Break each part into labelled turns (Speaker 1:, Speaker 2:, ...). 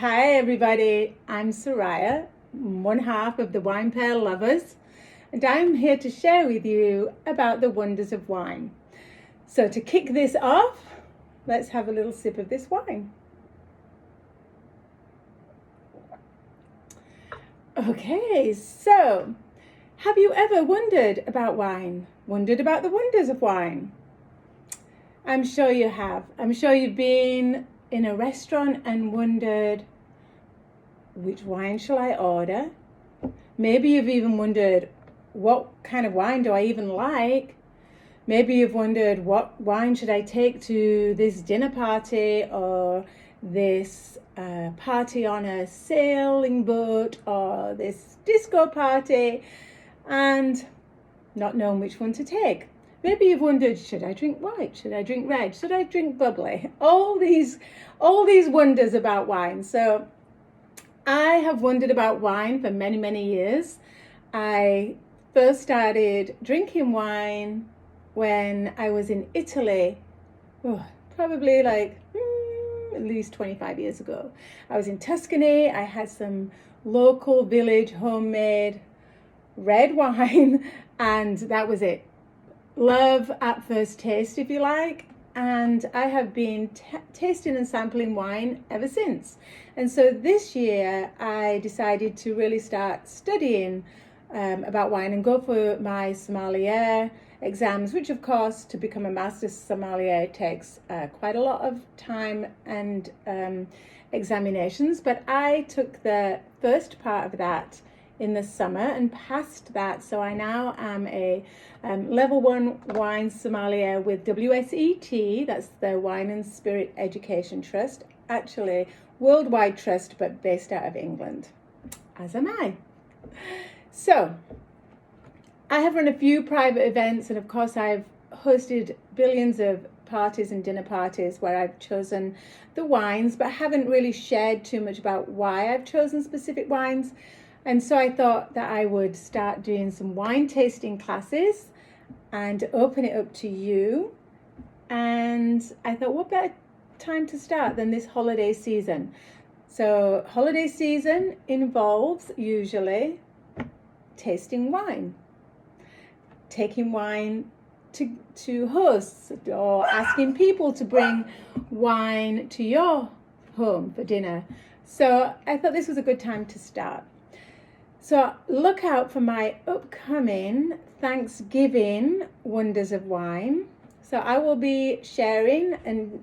Speaker 1: Hi everybody, I'm Soraya, one half of the Wine Pair Lovers, and I'm here to share with you about the wonders of wine. So to kick this off, let's have a little sip of this wine. Okay, so have you ever wondered about wine? Wondered about the wonders of wine? I'm sure you have. I'm sure you've been in a restaurant and wondered, which wine shall I order? Maybe you've even wondered, what kind of wine do I even like? Maybe you've wondered, what wine should I take to this dinner party or this party on a sailing boat or this disco party, and not knowing which one to take. Maybe you've wondered, should I drink white? Should I drink red? Should I drink bubbly? All these wonders about wine. So I have wondered about wine for many, many years. I first started drinking wine when I was in Italy, probably like at least 25 years ago. I was in Tuscany. I had some local village homemade red wine, and that was it. Love at first taste, if you like, and I have been tasting and sampling wine ever since. And so this year I decided to really start studying about wine and go for my sommelier exams, which of course to become a master sommelier takes quite a lot of time and examinations, but I took the first part of that in the summer and passed that. So I now am a level 1 wine sommelier with WSET, that's the Wine and Spirit Education Trust, actually worldwide trust, but based out of England, as am I. So I have run a few private events, and of course I've hosted billions of parties and dinner parties where I've chosen the wines, but haven't really shared too much about why I've chosen specific wines. And so I thought that I would start doing some wine tasting classes and open it up to you. And I thought, what better time to start than this holiday season? So holiday season involves usually tasting wine, taking wine to hosts, or asking people to bring wine to your home for dinner. So I thought this was a good time to start. So look out for my upcoming Thanksgiving Wonders of Wine. So I will be sharing and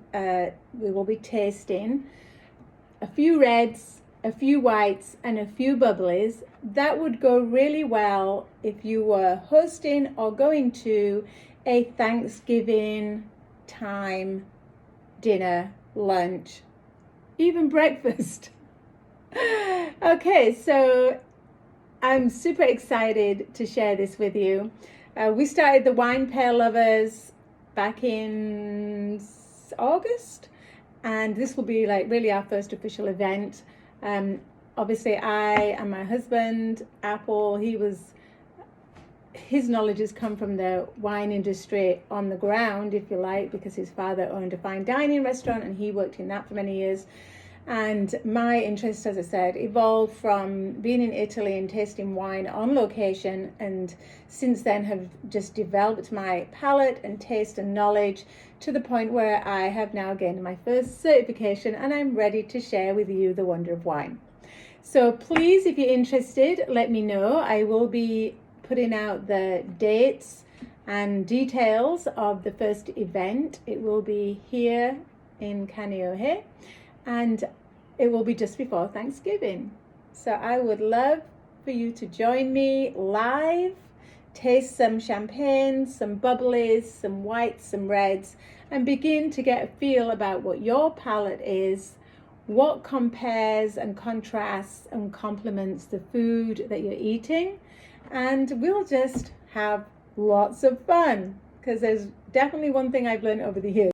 Speaker 1: we will be tasting a few reds, a few whites, and a few bubblies. That would go really well if you were hosting or going to a Thanksgiving time dinner, lunch, even breakfast. Okay, so I'm super excited to share this with you. We started the Wine Pair Lovers back in August, and this will be like really our first official event. Obviously I and my husband, Apple, his knowledge has come from the wine industry on the ground, if you like, because his father owned a fine dining restaurant and he worked in that for many years. And my interest, as I said, evolved from being in Italy and tasting wine on location, and since then have just developed my palate and taste and knowledge to the point where I have now gained my first certification and I'm ready to share with you the wonder of wine. So please, if you're interested, let me know. I will be putting out the dates and details of the first event. It will be here in Kaneohe, and it will be just before Thanksgiving. So I would love for you to join me live, taste some champagne, some bubblies, some whites, some reds, and begin to get a feel about what your palate is, what compares and contrasts and complements the food that you're eating, and we'll just have lots of fun, because there's definitely one thing I've learned over the years.